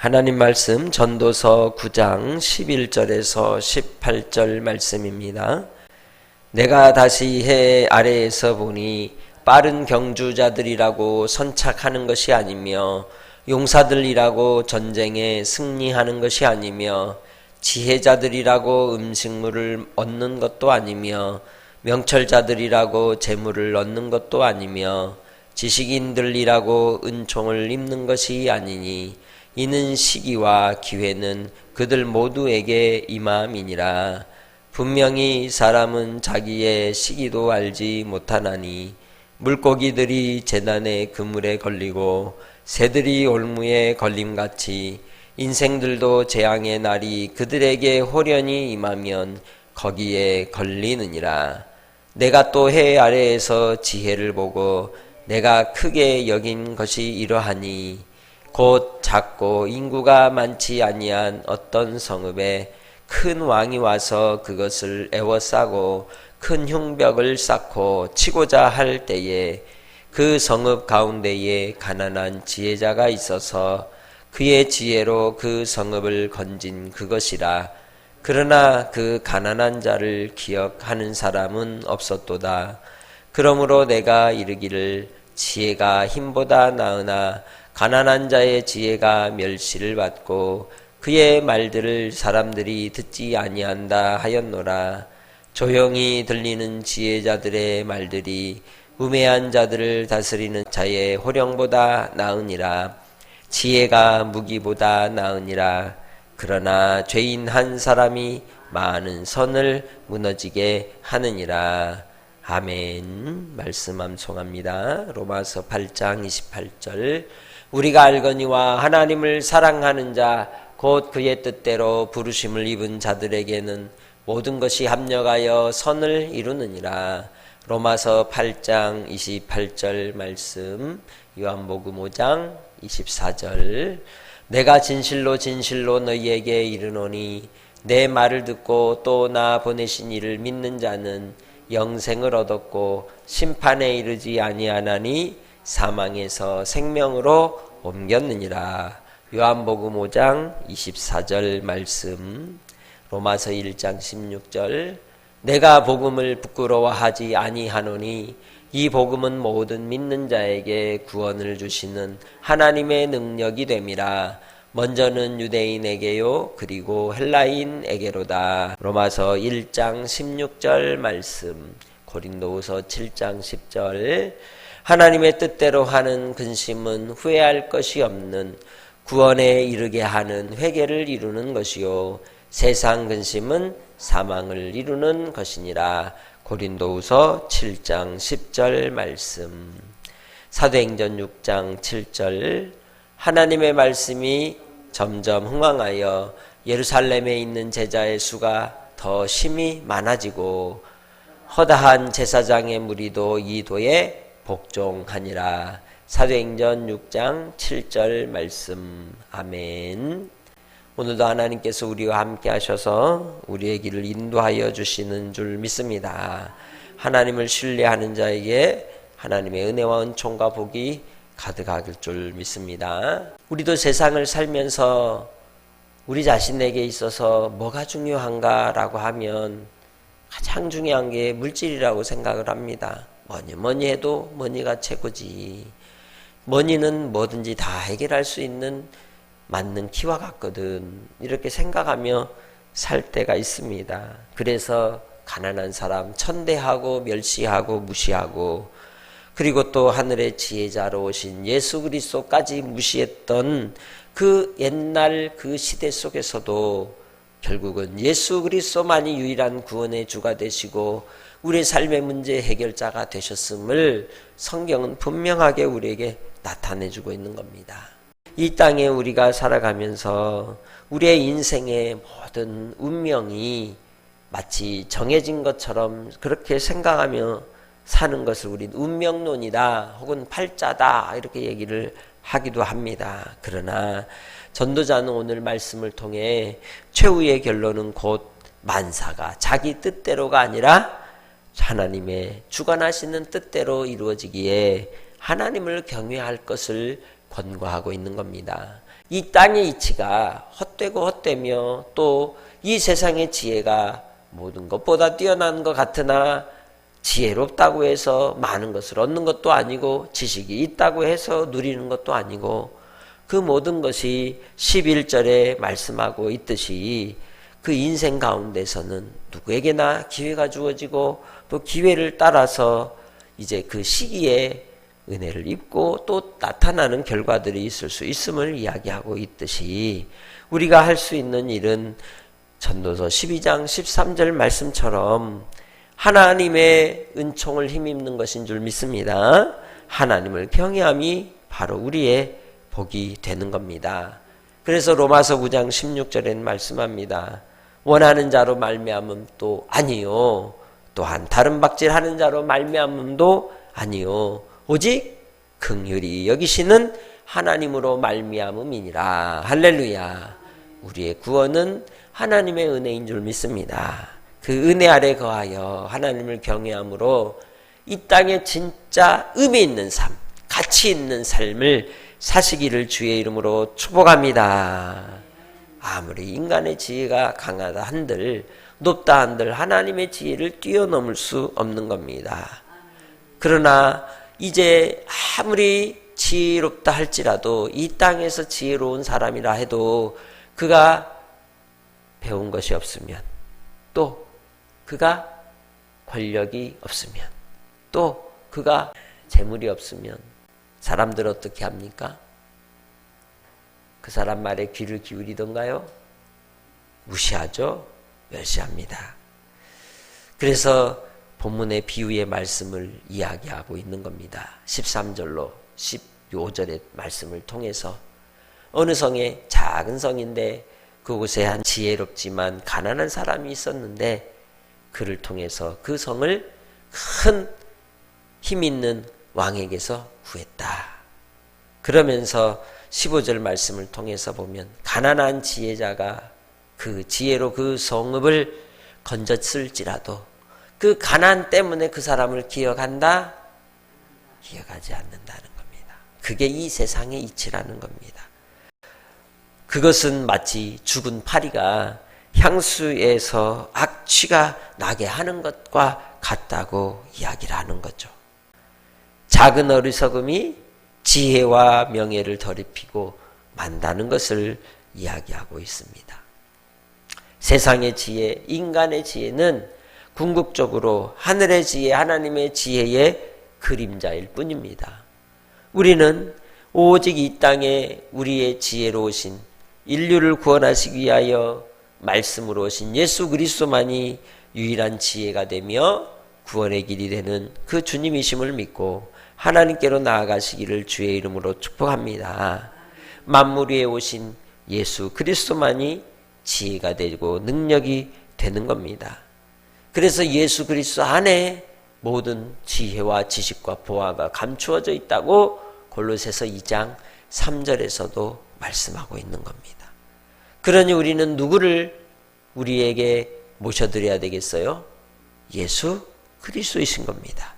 하나님 말씀 전도서 9장 11절에서 18절 말씀입니다. 내가 다시 해 아래에서 보니 빠른 경주자들이라고 선착하는 것이 아니며 용사들이라고 전쟁에 승리하는 것이 아니며 지혜자들이라고 음식물을 얻는 것도 아니며 명철자들이라고 재물을 얻는 것도 아니며 지식인들이라고 은총을 입는 것이 아니니 이는 시기와 기회는 그들 모두에게 임함이니라. 분명히 사람은 자기의 시기도 알지 못하나니 물고기들이 재난의 그물에 걸리고 새들이 올무에 걸림같이 인생들도 재앙의 날이 그들에게 호련히 임하면 거기에 걸리느니라. 내가 또 해 아래에서 지혜를 보고 내가 크게 여긴 것이 이러하니 곧 작고 인구가 많지 아니한 어떤 성읍에 큰 왕이 와서 그것을 에워싸고 큰 흉벽을 쌓고 치고자 할 때에 그 성읍 가운데에 가난한 지혜자가 있어서 그의 지혜로 그 성읍을 건진 그것이라. 그러나 그 가난한 자를 기억하는 사람은 없었도다. 그러므로 내가 이르기를 지혜가 힘보다 나으나 가난한 자의 지혜가 멸시를 받고 그의 말들을 사람들이 듣지 아니한다 하였노라. 조용히 들리는 지혜자들의 말들이 우매한 자들을 다스리는 자의 호령보다 나으니라. 지혜가 무기보다 나으니라. 그러나 죄인 한 사람이 많은 선을 무너지게 하느니라. 아멘. 말씀 암송합니다. 로마서 8장 28절. 우리가 알거니와 하나님을 사랑하는 자 곧 그의 뜻대로 부르심을 입은 자들에게는 모든 것이 합력하여 선을 이루느니라. 로마서 8장 28절 말씀, 요한복음 5장 24절. 내가 진실로 진실로 너희에게 이르노니 내 말을 듣고 또 나 보내신 이를 믿는 자는 영생을 얻었고 심판에 이르지 아니하나니 사망에서 생명으로 옮겼느니라. 요한복음 5장 24절 말씀, 로마서 1장 16절. 내가 복음을 부끄러워하지 아니하노니 이 복음은 모든 믿는 자에게 구원을 주시는 하나님의 능력이 됨이라. 먼저는 유대인에게요 그리고 헬라인에게로다. 로마서 1장 16절 말씀, 고린도후서 7장 10절. 하나님의 뜻대로 하는 근심은 후회할 것이 없는 구원에 이르게 하는 회개를 이루는 것이요 세상 근심은 사망을 이루는 것이니라. 고린도후서 7장 10절 말씀. 사도행전 6장 7절. 하나님의 말씀이 점점 흥왕하여 예루살렘에 있는 제자의 수가 더 심히 많아지고 허다한 제사장의 무리도 이 도에 복종하니라. 사도행전 6장 7절 말씀. 아멘. 오늘도 하나님께서 우리와 함께 하셔서 우리의 길을 인도하여 주시는 줄 믿습니다. 하나님을 신뢰하는 자에게 하나님의 은혜와 은총과 복이 가득할 줄 믿습니다. 우리도 세상을 살면서 우리 자신에게 있어서 뭐가 중요한가라고 하면 가장 중요한 게 물질이라고 생각을 합니다. 뭐니 해도 머니가 최고지. 머니는 뭐든지 다 해결할 수 있는 맞는 키와 같거든. 이렇게 생각하며 살 때가 있습니다. 그래서 가난한 사람 천대하고 멸시하고 무시하고, 그리고 또 하늘의 지혜자로 오신 예수 그리스도까지 무시했던 그 옛날 그 시대 속에서도 결국은 예수 그리스도만이 유일한 구원의 주가 되시고 우리의 삶의 문제 해결자가 되셨음을 성경은 분명하게 우리에게 나타내주고 있는 겁니다. 이 땅에 우리가 살아가면서 우리의 인생의 모든 운명이 마치 정해진 것처럼 그렇게 생각하며 사는 것을 우리는 운명론이다 혹은 팔자다 이렇게 얘기를 하기도 합니다. 그러나 전도자는 오늘 말씀을 통해 최후의 결론은 곧 만사가 자기 뜻대로가 아니라 하나님의 주관하시는 뜻대로 이루어지기에 하나님을 경외할 것을 권고하고 있는 겁니다. 이 땅의 이치가 헛되고 헛되며 또 이 세상의 지혜가 모든 것보다 뛰어난 것 같으나 지혜롭다고 해서 많은 것을 얻는 것도 아니고 지식이 있다고 해서 누리는 것도 아니고 그 모든 것이 11절에 말씀하고 있듯이 그 인생 가운데서는 누구에게나 기회가 주어지고 또 기회를 따라서 이제 그 시기에 은혜를 입고 또 나타나는 결과들이 있을 수 있음을 이야기하고 있듯이 우리가 할 수 있는 일은 전도서 12장 13절 말씀처럼 하나님의 은총을 힘입는 것인 줄 믿습니다. 하나님을 경외함이 바로 우리의 복이 되는 겁니다. 그래서 로마서 9장 16절에는 말씀합니다. 원하는 자로 말미암음도 아니요 또한 다른 박질하는 자로 말미암음도 아니요 오직 긍휼히 여기시는 하나님으로 말미암음이니라. 할렐루야. 우리의 구원은 하나님의 은혜인 줄 믿습니다. 그 은혜 아래 거하여 하나님을 경외함으로 이 땅에 진짜 의미 있는 삶, 가치 있는 삶을 사시기를 주의 이름으로 축복합니다. 아무리 인간의 지혜가 강하다 한들 높다 한들 하나님의 지혜를 뛰어넘을 수 없는 겁니다. 그러나 이제 아무리 지혜롭다 할지라도 이 땅에서 지혜로운 사람이라 해도 그가 배운 것이 없으면 또 그가 권력이 없으면 또 그가 재물이 없으면 사람들 어떻게 합니까? 그 사람 말에 귀를 기울이던가요? 무시하죠? 멸시합니다. 그래서 본문의 비유의 말씀을 이야기하고 있는 겁니다. 13절로 15절의 말씀을 통해서 어느 성에 작은 성인데 그곳에 한 지혜롭지만 가난한 사람이 있었는데 그를 통해서 그 성을 큰 힘 있는 왕에게서 구했다. 그러면서 15절 말씀을 통해서 보면 가난한 지혜자가 그 지혜로 그 성읍을 건졌을지라도 그 가난 때문에 그 사람을 기억한다? 기억하지 않는다는 겁니다. 그게 이 세상의 이치라는 겁니다. 그것은 마치 죽은 파리가 향수에서 악취가 나게 하는 것과 같다고 이야기를 하는 거죠. 작은 어리석음이 지혜와 명예를 더럽히고 만다는 것을 이야기하고 있습니다. 세상의 지혜, 인간의 지혜는 궁극적으로 하늘의 지혜, 하나님의 지혜의 그림자일 뿐입니다. 우리는 오직 이 땅에 우리의 지혜로우신 인류를 구원하시기 위하여 말씀으로 오신 예수 그리스도만이 유일한 지혜가 되며 구원의 길이 되는 그 주님이심을 믿고 하나님께로 나아가시기를 주의 이름으로 축복합니다. 만물 위에 오신 예수 그리스도만이 지혜가 되고 능력이 되는 겁니다. 그래서 예수 그리스도 안에 모든 지혜와 지식과 보화가 감추어져 있다고 골로새서 2장 3절에서도 말씀하고 있는 겁니다. 그러니 우리는 누구를 우리에게 모셔드려야 되겠어요? 예수 그리스도이신 겁니다.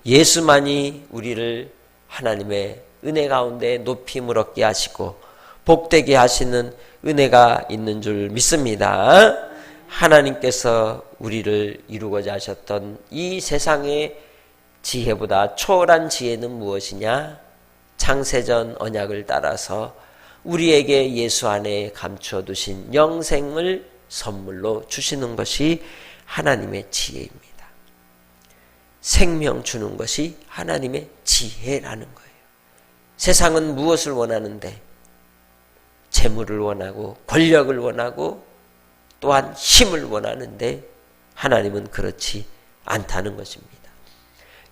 예수만이 우리를 하나님의 은혜 가운데 높임을 얻게 하시고 복되게 하시는 은혜가 있는 줄 믿습니다. 하나님께서 우리를 이루고자 하셨던 이 세상의 지혜보다 초월한 지혜는 무엇이냐? 창세전 언약을 따라서 우리에게 예수 안에 감추어 두신 영생을 선물로 주시는 것이 하나님의 지혜입니다. 생명 주는 것이 하나님의 지혜라는 거예요. 세상은 무엇을 원하는데? 재물을 원하고 권력을 원하고 또한 힘을 원하는데 하나님은 그렇지 않다는 것입니다.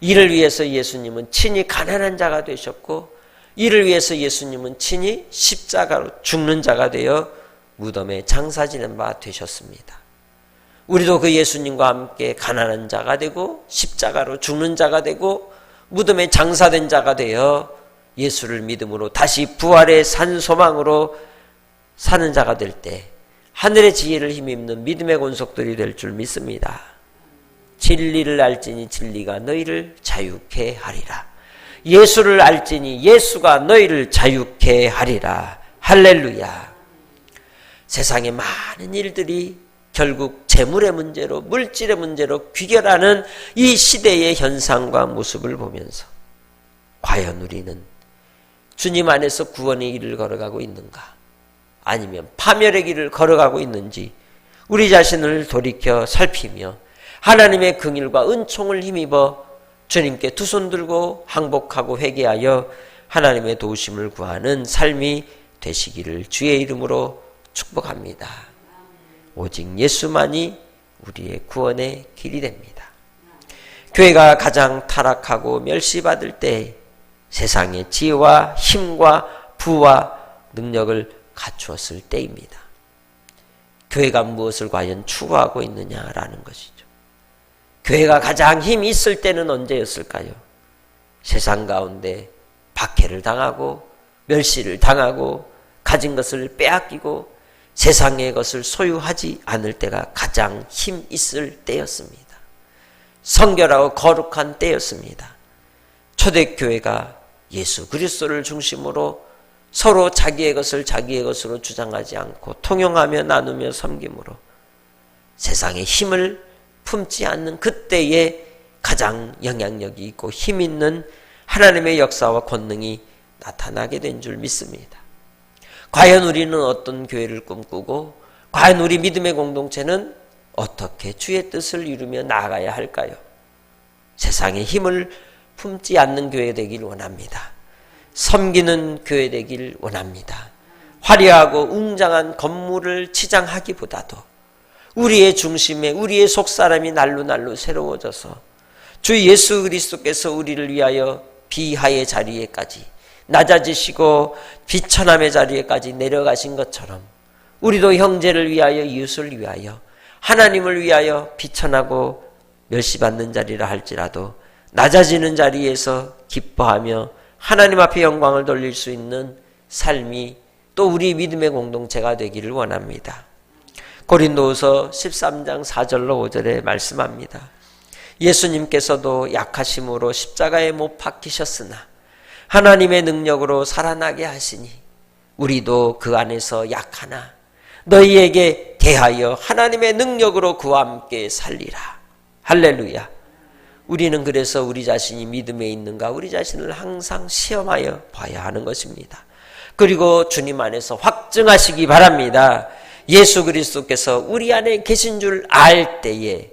이를 위해서 예수님은 친히 가난한 자가 되셨고 이를 위해서 예수님은 친히 십자가로 죽는 자가 되어 무덤에 장사 지는 바 되셨습니다. 우리도 그 예수님과 함께 가난한 자가 되고 십자가로 죽는 자가 되고 무덤에 장사된 자가 되어 예수를 믿음으로 다시 부활의 산 소망으로 사는 자가 될 때 하늘의 지혜를 힘입는 믿음의 권속들이 될 줄 믿습니다. 진리를 알지니 진리가 너희를 자유케 하리라. 예수를 알지니 예수가 너희를 자유케 하리라. 할렐루야. 세상의 많은 일들이 결국 재물의 문제로, 물질의 문제로 귀결하는 이 시대의 현상과 모습을 보면서 과연 우리는 주님 안에서 구원의 길을 걸어가고 있는가? 아니면 파멸의 길을 걸어가고 있는지 우리 자신을 돌이켜 살피며 하나님의 긍휼과 은총을 힘입어 주님께 두 손 들고 항복하고 회개하여 하나님의 도우심을 구하는 삶이 되시기를 주의 이름으로 축복합니다. 오직 예수만이 우리의 구원의 길이 됩니다. 교회가 가장 타락하고 멸시받을 때 세상의 지혜와 힘과 부와 능력을 갖추었을 때입니다. 교회가 무엇을 과연 추구하고 있느냐라는 것이죠. 교회가 가장 힘이 있을 때는 언제였을까요? 세상 가운데 박해를 당하고 멸시를 당하고 가진 것을 빼앗기고 세상의 것을 소유하지 않을 때가 가장 힘 있을 때였습니다. 성결하고 거룩한 때였습니다. 초대교회가 예수 그리스도를 중심으로 서로 자기의 것을 자기의 것으로 주장하지 않고 통용하며 나누며 섬김으로 세상의 힘을 품지 않는 그때에 가장 영향력이 있고 힘 있는 하나님의 역사와 권능이 나타나게 된 줄 믿습니다. 과연 우리는 어떤 교회를 꿈꾸고 과연 우리 믿음의 공동체는 어떻게 주의 뜻을 이루며 나아가야 할까요? 세상의 힘을 품지 않는 교회 되길 원합니다. 섬기는 교회 되길 원합니다. 화려하고 웅장한 건물을 치장하기보다도 우리의 중심에 우리의 속사람이 날로 새로워져서 주 예수 그리스도께서 우리를 위하여 비하의 자리에까지 낮아지시고 비천함의 자리에까지 내려가신 것처럼 우리도 형제를 위하여 이웃을 위하여 하나님을 위하여 비천하고 멸시받는 자리라 할지라도 낮아지는 자리에서 기뻐하며 하나님 앞에 영광을 돌릴 수 있는 삶이 또 우리 믿음의 공동체가 되기를 원합니다. 고린도후서 13장 4절로 5절에 말씀합니다. 예수님께서도 약하심으로 십자가에 못 박히셨으나 하나님의 능력으로 살아나게 하시니 우리도 그 안에서 약하나 너희에게 대하여 하나님의 능력으로 그와 함께 살리라. 할렐루야. 우리는 그래서 우리 자신이 믿음에 있는가 우리 자신을 항상 시험하여 봐야 하는 것입니다. 그리고 주님 안에서 확증하시기 바랍니다. 예수 그리스도께서 우리 안에 계신 줄 알 때에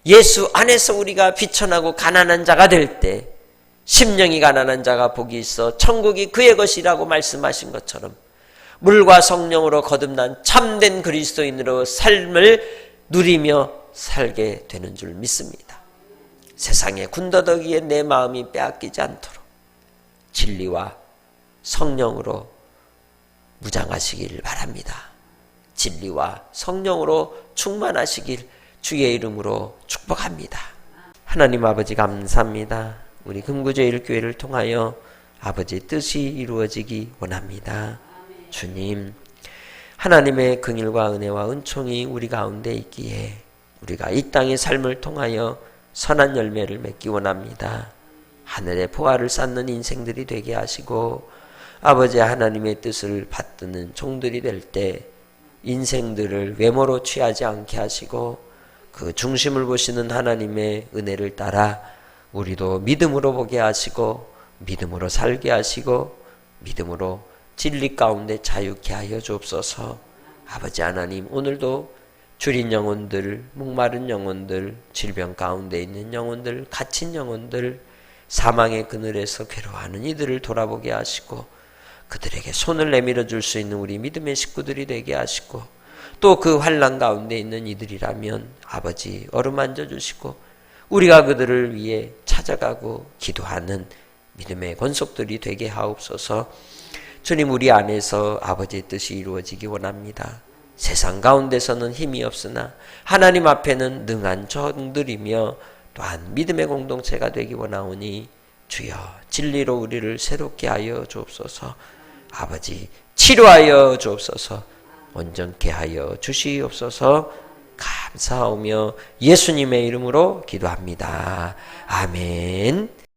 예수 안에서 우리가 비천하고 가난한 자가 될 때 심령이 가난한 자가 복이 있어 천국이 그의 것이라고 말씀하신 것처럼 물과 성령으로 거듭난 참된 그리스도인으로 삶을 누리며 살게 되는 줄 믿습니다. 세상의 군더더기에 내 마음이 빼앗기지 않도록 진리와 성령으로 무장하시길 바랍니다. 진리와 성령으로 충만하시길 주의 이름으로 축복합니다. 하나님 아버지 감사합니다. 우리 금구제일교회를 통하여 아버지 뜻이 이루어지기 원합니다. 주님, 하나님의 긍휼과 은혜와 은총이 우리 가운데 있기에 우리가 이 땅의 삶을 통하여 선한 열매를 맺기 원합니다. 하늘의 보화를 쌓는 인생들이 되게 하시고 아버지 하나님의 뜻을 받드는 종들이 될 때 인생들을 외모로 취하지 않게 하시고 그 중심을 보시는 하나님의 은혜를 따라 우리도 믿음으로 보게 하시고 믿음으로 살게 하시고 믿음으로 진리 가운데 자유케 하여 주옵소서. 아버지 하나님, 오늘도 줄인 영혼들, 목마른 영혼들, 질병 가운데 있는 영혼들, 갇힌 영혼들, 사망의 그늘에서 괴로워하는 이들을 돌아보게 하시고 그들에게 손을 내밀어 줄 수 있는 우리 믿음의 식구들이 되게 하시고 또 그 환난 가운데 있는 이들이라면 아버지 어루만져 주시고 우리가 그들을 위해 찾아가고 기도하는 믿음의 권속들이 되게 하옵소서. 주님, 우리 안에서 아버지의 뜻이 이루어지기 원합니다. 세상 가운데서는 힘이 없으나 하나님 앞에는 능한 종들이며 또한 믿음의 공동체가 되기 원하오니 주여 진리로 우리를 새롭게 하여 주옵소서. 아버지 치료하여 주옵소서. 온전케 하여 주시옵소서. 감사하며 예수님의 이름으로 기도합니다. 아멘.